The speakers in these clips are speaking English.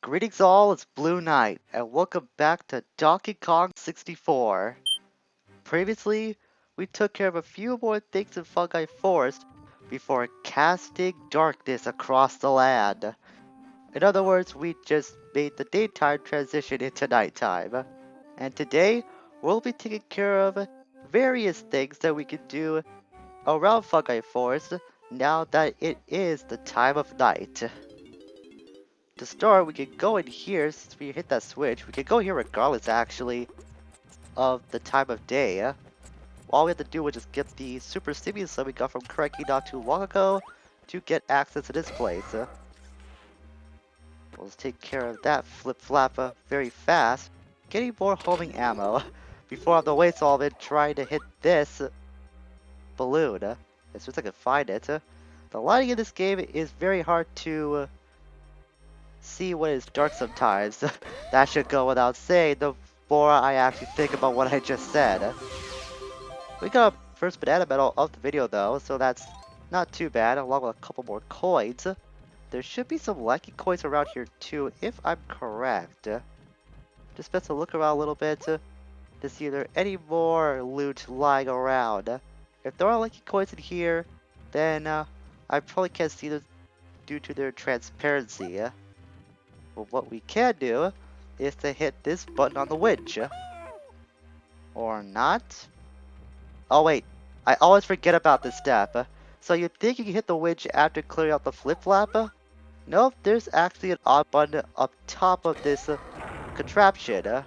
Greetings all, it's Blue Knight, and welcome back to Donkey Kong 64. Previously, we took care of a few more things in Fungi Forest before casting darkness across the land. In other words, we just made the daytime transition into nighttime. And today, we'll be taking care of various things that we can do around Fungi Forest now that it is the time of night. To start, we can go in here, since we hit that switch, we can go here regardless actually of the time of day. All we have to do was just get the super stimulus that we got from Cranky not too long ago to get access to this place. We'll just take care of that flip-flap very fast, getting more homing ammo before I have to waste all of it trying to hit this balloon. As soon as I can find it. The lighting in this game is very hard to see when it's dark sometimes. That should go without saying the more I actually think about what I just said. We got a first banana medal of the video though, so that's not too bad, along with a couple more coins. There should be some lucky coins around here too, if I'm correct. Just best to look around a little bit to see if there any more loot lying around. If there are lucky coins in here, then I probably can't see them due to their transparency. But what we can do is to hit this button on the winch. Or not. Oh wait, I always forget about this step. So you think you can hit the winch after clearing out the flip-flap? Nope, there's actually an odd button up top of this contraption.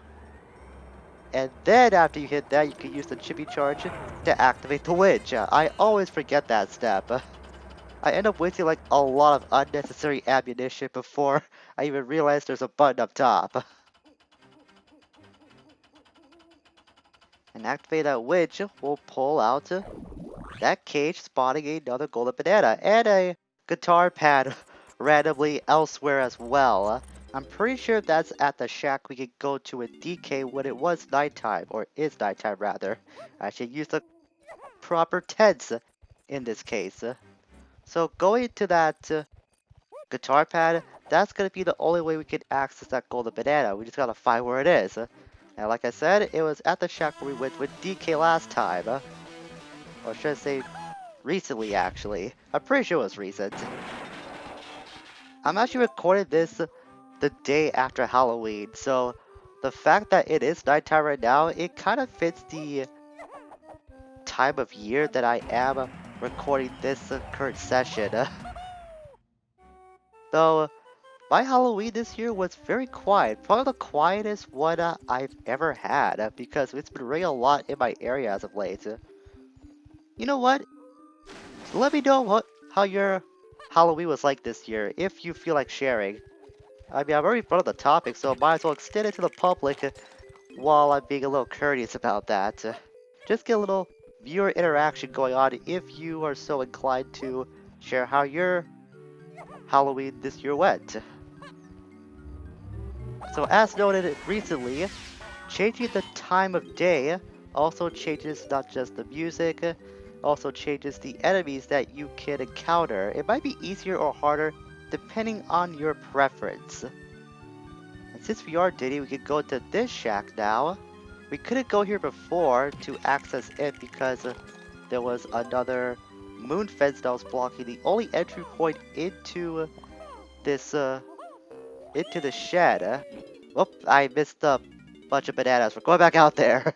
And then after you hit that, you can use the chippy charge to activate the winch. I always forget that step. I end up wasting like a lot of unnecessary ammunition before I even realize there's a button up top. And activate that winch, we'll pull out that cage, spawning another golden banana and a guitar pad randomly elsewhere as well. I'm pretty sure that's at the shack we could go to in DK when it was nighttime, or is nighttime rather. I should use the proper tense in this case. So going to that guitar pad, that's going to be the only way we can access that golden banana. We just got to find where it is. And like I said, it was at the shack where we went with DK last time. Or should I say, recently actually. I'm pretty sure it was recent. I'm actually recording this the day after Halloween, so the fact that it is nighttime right now, it kind of fits the time of year that I am recording this current session. Though, my Halloween this year was very quiet, probably the quietest one I've ever had, because it's been raining a lot in my area as of late. You know what? Let me know how your Halloween was like this year, if you feel like sharing. I mean, I've already brought up the topic, so I might as well extend it to the public while I'm being a little courteous about that. Just get a little viewer interaction going on if you are so inclined to share how your Halloween this year went. So as noted recently, changing the time of day also changes not just the music, also changes the enemies that you can encounter. It might be easier or harder depending on your preference. And since we are Diddy, we could go to this shack now. We couldn't go here before to access it because there was another moon fence that was blocking the only entry point into this into the shed. Whoop, I missed a bunch of bananas. We're going back out there.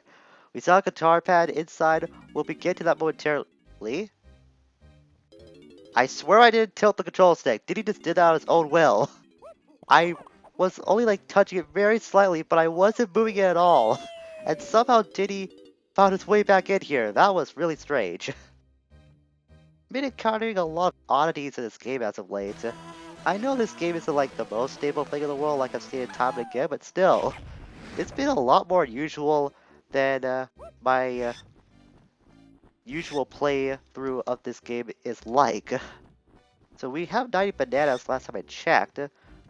We saw a guitar pad inside. We'll be getting to that momentarily. I swear I didn't tilt the control stick. Diddy just did that on his own will. I was only like touching it very slightly, but I wasn't moving it at all. And somehow Diddy found his way back in here. That was really strange. I've been encountering a lot of oddities in this game as of late. I know this game isn't like the most stable thing in the world like I've seen it time and again, but still, it's been a lot more usual than my usual playthrough of this game is like. So we have 90 bananas last time I checked,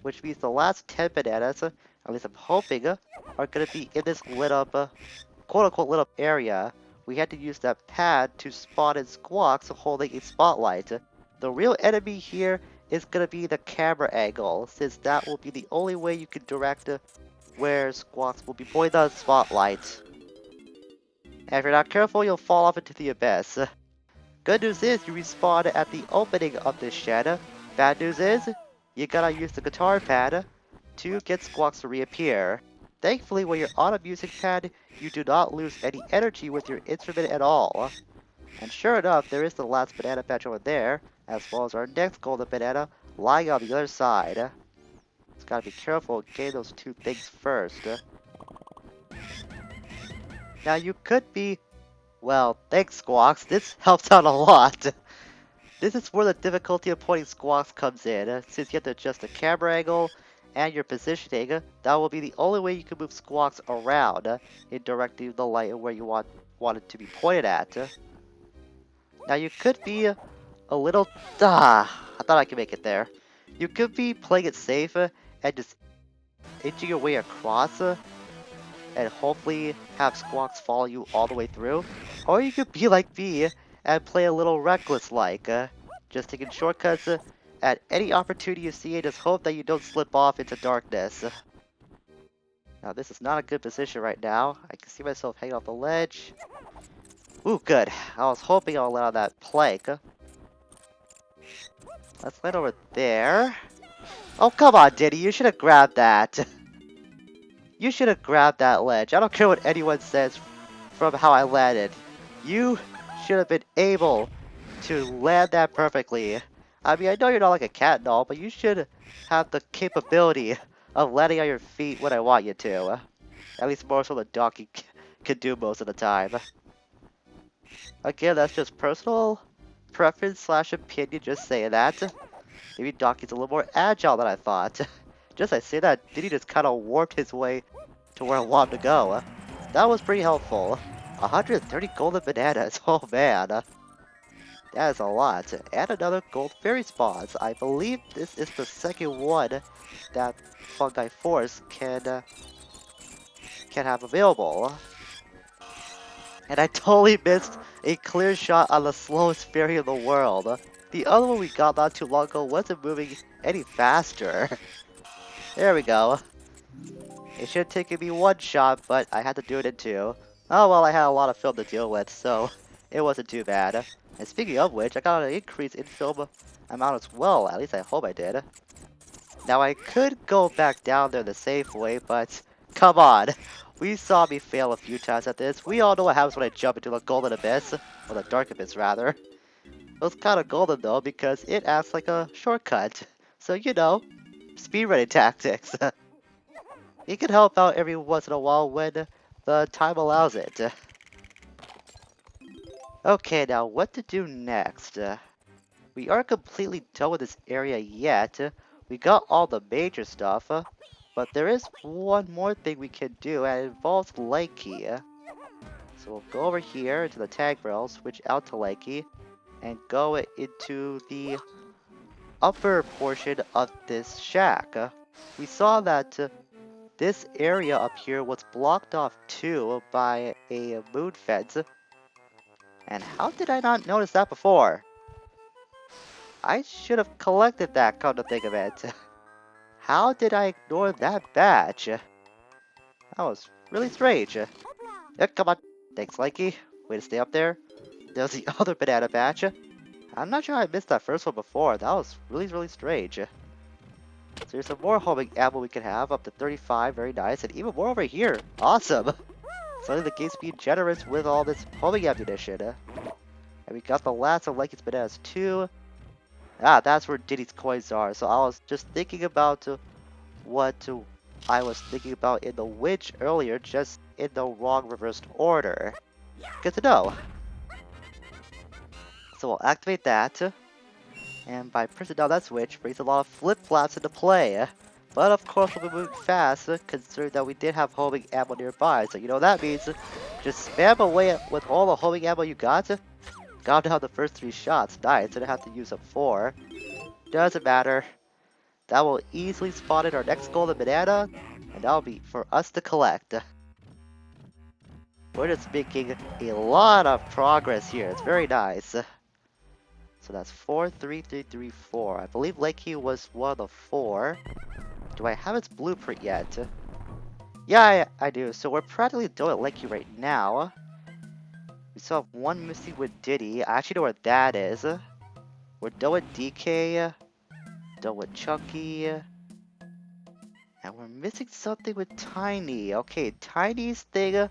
which means the last 10 bananas, at least I'm hoping, are going to be in this lit up, quote-unquote lit up area. We had to use that pad to spawn in squawks holding a spotlight. The real enemy here is gonna be the camera angle, since that will be the only way you can direct where squawks will be pointing the spotlight. And if you're not careful, you'll fall off into the abyss. Good news is you respawn at the opening of this shed. Bad news is you gotta use the guitar pad to get squawks to reappear. Thankfully, when you're on a music pad, you do not lose any energy with your instrument at all. And sure enough, there is the last banana patch over there, as well as our next golden banana lying on the other side. Just gotta be careful getting those two things first. Now you could be... Well, thanks Squawks, this helps out a lot. This is where the difficulty of pointing squawks comes in, since you have to adjust the camera angle and your positioning. That will be the only way you can move squawks around in directing the light where you want it to be pointed at. Now you could be a little... I thought I could make it there. You could be playing it safe and just inching your way across and hopefully have squawks follow you all the way through. Or you could be like me and play a little reckless like, just taking shortcuts at any opportunity you see and just hope that you don't slip off into darkness. Now this is not a good position right now. I can see myself hanging off the ledge. Ooh, good. I was hoping I'll land on that plank. Let's land over there. Oh, come on, Diddy. You should have grabbed that. You should have grabbed that ledge. I don't care what anyone says from how I landed. You should have been able to land that perfectly. I mean, I know you're not like a cat and all, but you should have the capability of landing on your feet when I want you to. At least more so than donkey can do most of the time. Again, that's just personal preference / opinion, just saying that. Maybe Donkey's a little more agile than I thought. Just I say that, Diddy just kind of warped his way to where I wanted to go. That was pretty helpful. 130 golden bananas, oh man. That is a lot. And another gold fairy spawns. I believe this is the second one that Fungi Force can have available. And I totally missed a clear shot on the slowest fairy in the world. The other one we got not too long ago wasn't moving any faster. There we go. It should have taken me one shot, but I had to do it in two. Oh well, I had a lot of film to deal with, so it wasn't too bad. And speaking of which, I got an increase in film amount as well, at least I hope I did. Now I could go back down there the safe way, but come on. We saw me fail a few times at this. We all know what happens when I jump into the golden abyss, or the dark abyss rather. It was kind of golden though, because it acts like a shortcut. So you know, speedrunning tactics. It can help out every once in a while when the time allows it. Okay, now what to do next? We aren't completely done with this area yet. We got all the major stuff, but there is one more thing we can do, and it involves Lanky. So we'll go over here into the tag rail, switch out to Lanky, and go into the upper portion of this shack. We saw that this area up here was blocked off too by a moon fence. And how did I not notice that before? I should have collected that, come to think of it. How did I ignore that badge? That was really strange. Come on. Thanks, Lanky. Way to stay up there. There's the other banana badge. I'm not sure I missed that first one before. That was really strange. So there's some more homing ammo we can have, up to 35, very nice, and even more over here. Awesome! Suddenly the game's being generous with all this homing ammunition. And we got the last of Lanky's bananas too. Ah, that's where Diddy's coins are. So I was just thinking about what I was thinking about in the witch earlier, just in the wrong reversed order. Good to know. So we'll activate that. And by pressing down that switch brings a lot of flip-flops into play. But of course we'll be moving fast, considering that we did have homing ammo nearby. So you know what that means. Just spam away with all the homing ammo you got. Got down the first 3 shots. Nice, didn't have to use up 4. Doesn't matter. That will easily spawn in our next golden banana. And that'll be for us to collect. We're just making a lot of progress here. It's very nice. So that's 4, 3, 3, 3, 4. I believe Lakey was one of the 4. Do I have its blueprint yet? Yeah, I do. So we're practically done at Lakey right now. We still have one missing with Diddy. I actually know where that is. We're done with DK. Done with Chunky. And we're missing something with Tiny. Okay, Tiny's thing,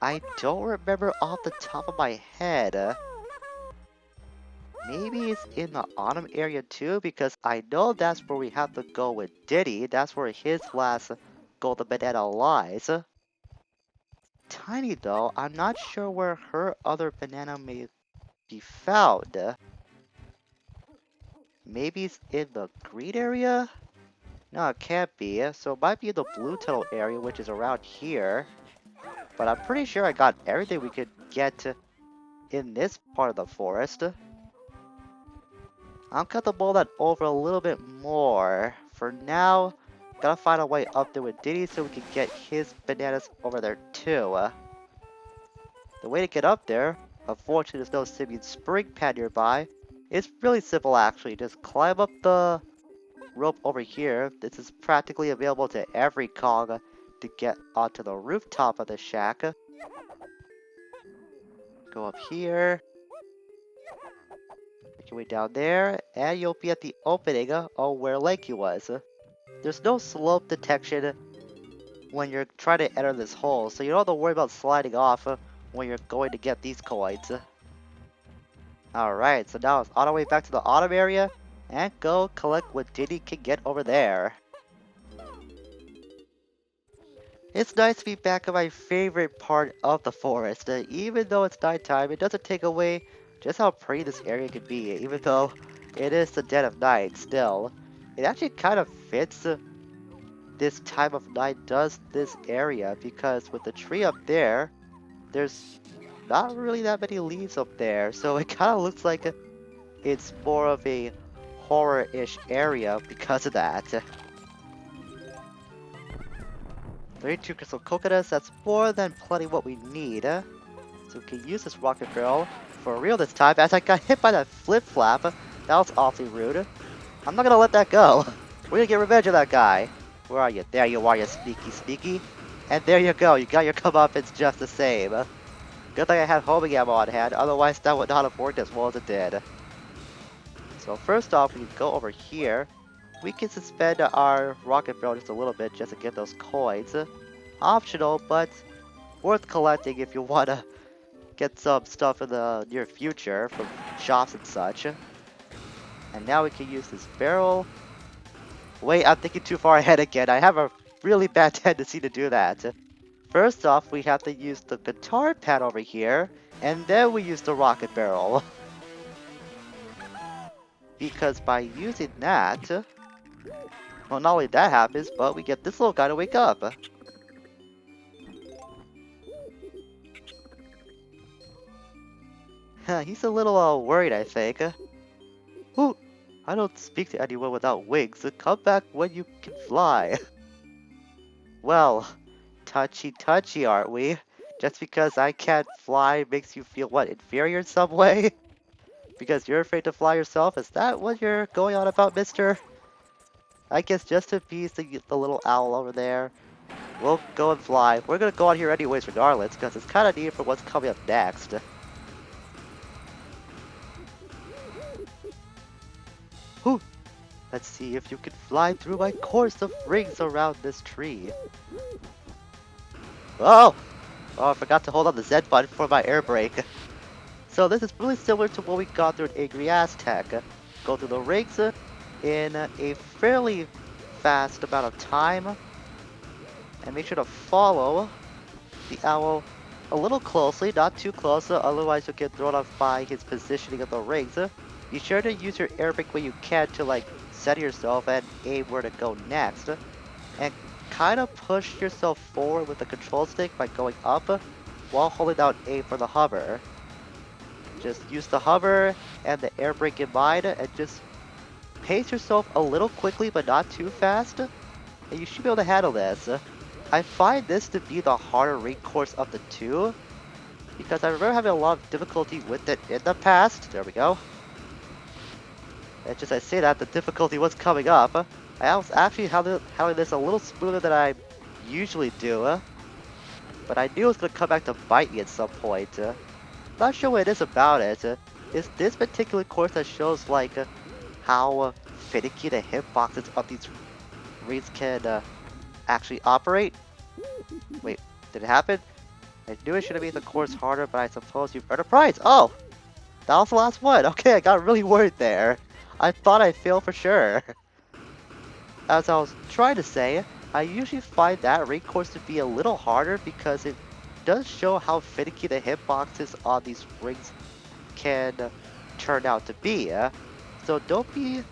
I don't remember off the top of my head. Maybe it's in the autumn area too, because I know that's where we have to go with Diddy. That's where his last golden banana lies. Tiny though, I'm not sure where her other banana may be found. Maybe it's in the green area? No, it can't be. So it might be in the blue tunnel area, which is around here. But I'm pretty sure I got everything we could get in this part of the forest. I'm gonna mull that over a little bit more. For now, gotta find a way up there with Diddy so we can get his bananas over there too. The way to get up there, unfortunately there's no simian spring pad nearby. It's really simple actually, just climb up the rope over here. This is practically available to every Kong to get onto the rooftop of the shack. Go up here. Make your way down there, and you'll be at the opening of where Lakey was. There's no slope detection when you're trying to enter this hole, so you don't have to worry about sliding off when you're going to get these coins. Alright, so now it's on our way back to the autumn area, and go collect what Diddy can get over there. It's nice to be back in my favorite part of the forest. Even though it's nighttime, it doesn't take away just how pretty this area can be. Even though it is the dead of night still, it actually kind of fits this time of night does this area, because with the tree up there, there's not really that many leaves up there. So it kind of looks like it's more of a horror-ish area because of that. 32 crystal coconuts, that's more than plenty what we need. So we can use this rocket barrel for real this time, as I got hit by that flip-flap. That was awfully rude. I'm not gonna let that go. We're gonna get revenge on that guy. Where are you? There you are, you sneaky. And there you go, you got your comeuppance just the same. Good thing I had homing ammo on hand, otherwise that would not have worked as well as it did. So first off, we can go over here. We can suspend our rocket barrel just a little bit just to get those coins. Optional, but worth collecting if you want to get some stuff in the near future from shops and such. And now we can use this barrel. Wait, I'm thinking too far ahead again. I have a really bad tendency to do that. First off, we have to use the guitar pad over here, and then we use the rocket barrel. Because by using that, well, not only that happens, but we get this little guy to wake up. He's a little worried, I think. Ooh, I don't speak to anyone without wings. Come back when you can fly. Well, touchy, aren't we? Just because I can't fly makes you feel, what, inferior in some way? Because you're afraid to fly yourself? Is that what you're going on about, mister? I guess just to appease the little owl over there, we'll go and fly. We're gonna go on here anyways regardless, because it's kind of neat for what's coming up next. Whew. Let's see if you can fly through my course of rings around this tree. Oh! Oh, I forgot to hold on the Z button for my air brake. So this is really similar to what we got through an Angry Aztec. Go through the rings in a fairly fast amount of time. And make sure to follow the owl a little closely, not too close, otherwise you'll get thrown off by his positioning of the rings. Be sure to use your air brake when you can to like set yourself and aim where to go next. And kind of push yourself forward with the control stick by going up while holding down A for the hover. Just use the hover and the air brake in mind and just pace yourself a little quickly but not too fast, and you should be able to handle this. I find this to be the harder ring course of the two, because I remember having a lot of difficulty with it in the past. There we go. And just I say that, the difficulty was coming up. I was actually handling this a little smoother than I usually do. But I knew it was going to come back to bite me at some point. Not sure what it is about it. It's this particular course that shows like how finicky the hitboxes of these rings can actually operate. Wait, did it happen? I knew it should have made the course harder, but I suppose you've earned a prize. Oh, that was the last one. Okay, I got really worried there. I thought I failed for sure. As I was trying to say, I usually find that ring course to be a little harder because it does show how finicky the hitboxes on these rings can turn out to be. So don't be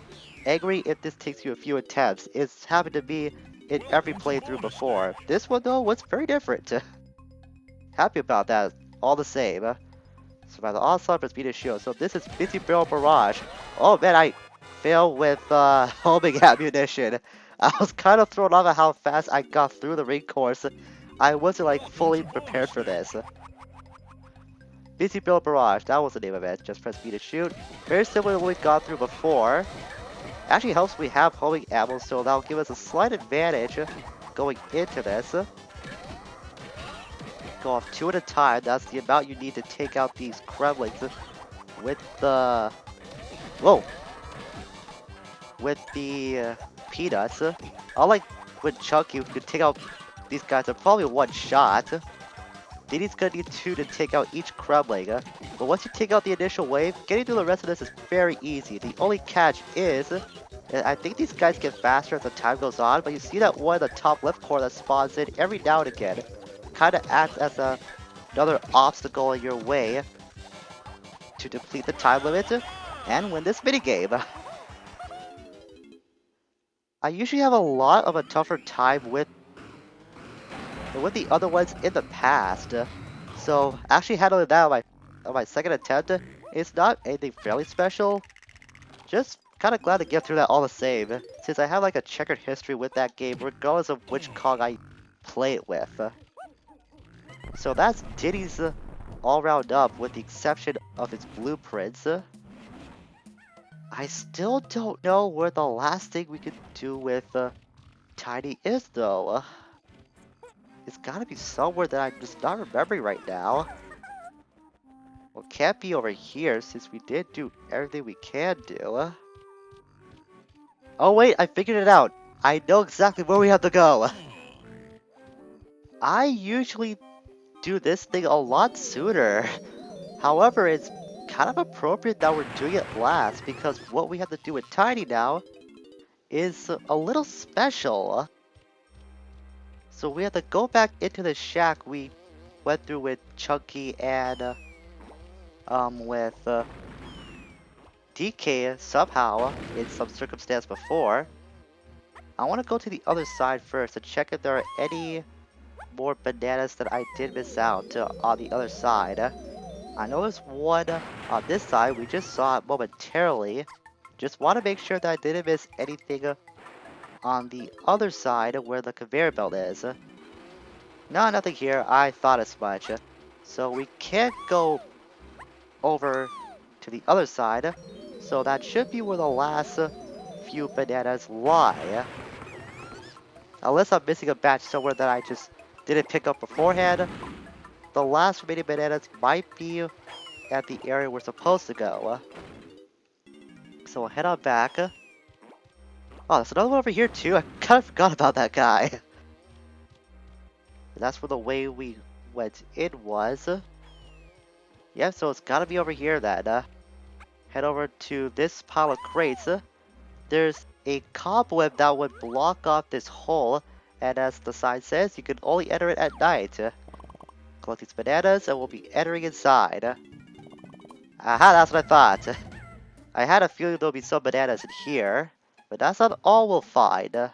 angry if this takes you a few attempts. It's happened to me in every playthrough before. This one though was very different. Happy about that all the same. Survive the onslaught for speed of shield. So this is 50 barrel barrage. Oh man, I failed with homing ammunition. I was kind of thrown off at how fast I got through the ring course. I wasn't like fully prepared for this. Busy Barrel Barrage, that was the name of it. Just press B to shoot. Very similar to what we got through before. Actually helps we have homing ammo, so that'll give us a slight advantage going into this. Go off 2 at a time. That's the amount you need to take out these Kremlings with the... Whoa! With the peanuts. Unlike with Chunky, we could take out these guys in probably one shot. Diddy's gonna need 2 to take out each Kremling, but once you take out the initial wave, getting through the rest of this is very easy. The only catch is, I think these guys get faster as the time goes on, but you see that one in the top left corner that spawns in every now and again. Kinda acts as another obstacle in your way to deplete the time limit and win this minigame. I usually have a lot of a tougher time with the other ones in the past. So actually handling that on my second attempt is not anything fairly special. Just kind of glad to get through that all the same, since I have like a checkered history with that game regardless of which Kong I play it with. So that's Diddy's all round up with the exception of his blueprints. I still don't know where the last thing we could do with Tiny is though. It's gotta be somewhere that I'm just not remembering right now. Well, it can't be over here since we did do everything we can do. Oh wait, I figured it out. I know exactly where we have to go. I usually do this thing a lot sooner. However, it's kind of appropriate that we're doing it last because what we have to do with Tiny now is a little special. So we have to go back into the shack we went through with Chunky and with DK somehow in some circumstance before. I want to go to the other side first to check if there are any more bananas that I did miss out on the other side. I know there's one on this side, we just saw it momentarily. Just want to make sure that I didn't miss anything on the other side where the conveyor belt is. No, nothing here. I thought as much. So we can't go over to the other side. So that should be where the last few bananas lie. Unless I'm missing a batch somewhere that I just didn't pick up beforehand. The last remaining bananas might be at the area we're supposed to go. So we'll head on back. Oh, there's another one over here too. I kind of forgot about that guy. That's where the way we went in was. Yeah, so it's gotta be over here then. Head over to this pile of crates. There's a cobweb that would block off this hole. And as the sign says, you can only enter it at night. Collect these bananas and we'll be entering inside. Aha, that's what I thought. I had a feeling there'll be some bananas in here. But that's not all we'll find.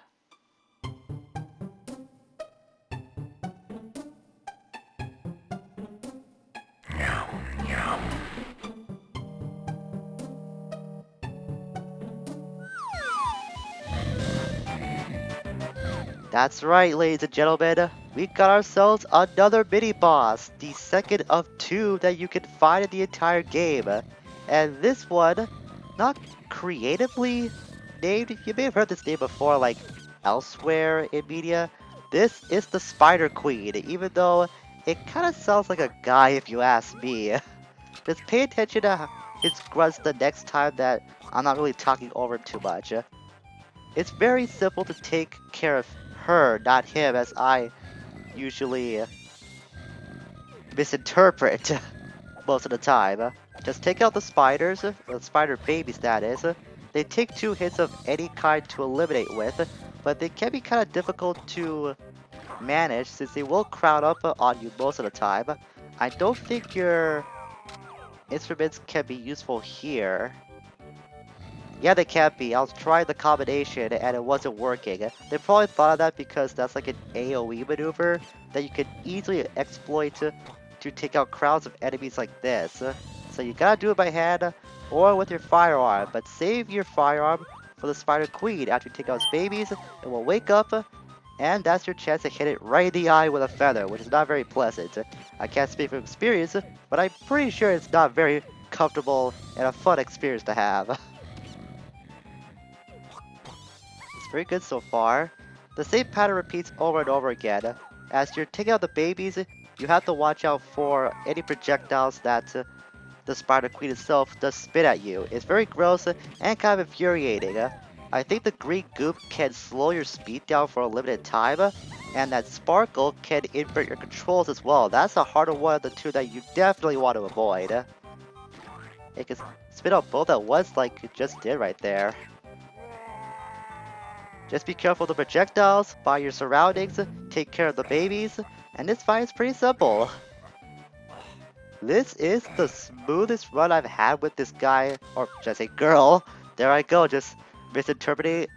That's right, ladies and gentlemen. We got ourselves another mini-boss. The second of 2 that you can find in the entire game. And this one, not creatively named. You may have heard this name before, like elsewhere in media. This is the Spider Queen, even though it kind of sounds like a guy if you ask me. Just pay attention to his grunts the next time that I'm not really talking over him too much. It's very simple to take care of her, not him, as I usually misinterpret most of the time. Just take out the spiders, the spider babies that is. They take 2 hits of any kind to eliminate with, but they can be kind of difficult to manage since they will crowd up on you most of the time. I don't think your instruments can be useful here. Yeah, they can be. I was trying the combination and it wasn't working. They probably thought of that because that's like an AoE maneuver that you could easily exploit to take out crowds of enemies like this. So you gotta do it by hand or with your firearm, but save your firearm for the Spider Queen. After you take out its babies, it will wake up, and that's your chance to hit it right in the eye with a feather, which is not very pleasant. I can't speak from experience, but I'm pretty sure it's not very comfortable and a fun experience to have. It's very good so far. The same pattern repeats over and over again. As you're taking out the babies, you have to watch out for any projectiles that the Spider Queen itself does spit at you. It's very gross and kind of infuriating. I think the green goop can slow your speed down for a limited time, and that sparkle can invert your controls as well. That's a harder one of the two that you definitely want to avoid. It can spit out both at once like it just did right there. Just be careful of the projectiles, by your surroundings, take care of the babies, and this fight is pretty simple. This is the smoothest run I've had with this guy, or should I say girl? There I go, just interpreting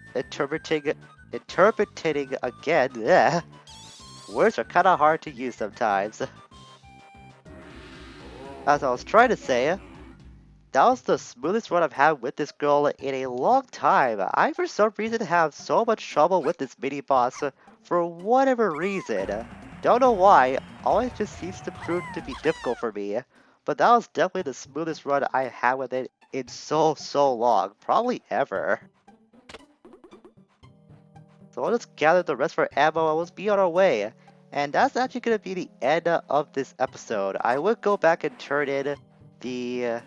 again. Yeah. Words are kinda hard to use sometimes. As I was trying to say, that was the smoothest run I've had with this girl in a long time. I for some reason have so much trouble with this mini boss for whatever reason. Don't know why, always just seems to prove to be difficult for me. But that was definitely the smoothest run I had with it in so long, probably ever. So we'll just gather the rest of our ammo and we'll be on our way. And that's actually going to be the end of this episode. I will go back and turn in the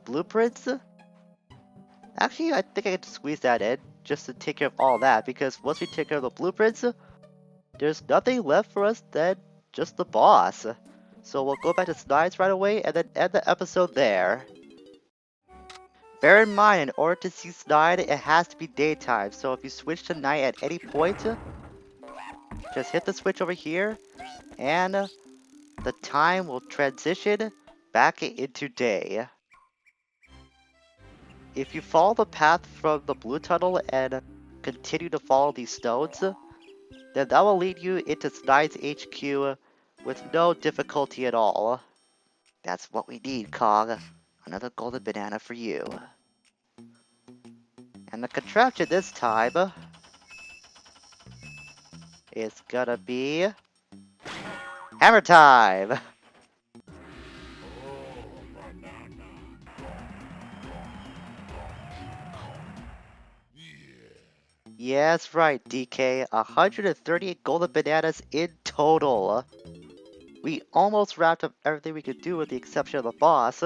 blueprints. Actually, I think I can squeeze that in just to take care of all that, because once we take care of the blueprints, there's nothing left for us than just the boss. So we'll go back to Snides right away and then end the episode there. Bear in mind, in order to see Snide, it has to be daytime. So if you switch to night at any point, just hit the switch over here and the time will transition back into day. If you follow the path from the blue tunnel and continue to follow these stones, then that will lead you into Snide's HQ with no difficulty at all. That's what we need, Cog. Another golden banana for you. And the contraption this time is gonna be hammer time! Yes, right, DK. 138 golden bananas in total. We almost wrapped up everything we could do with the exception of the boss.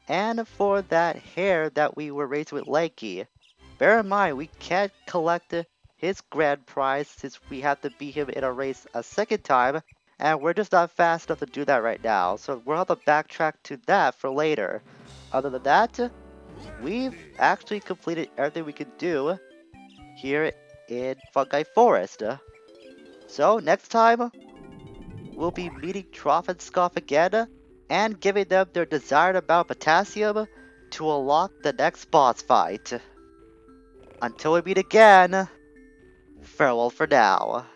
And for that hair that we were raised with Lanky. Bear in mind, we can't collect his grand prize since we have to beat him in a race a second time. And we're just not fast enough to do that right now. So we'll have to backtrack to that for later. Other than that, we've actually completed everything we could do here in Fungi Forest. So next time, we'll be meeting Trough and Scoff again, and giving them their desired amount of potassium to unlock the next boss fight. Until we meet again, farewell for now.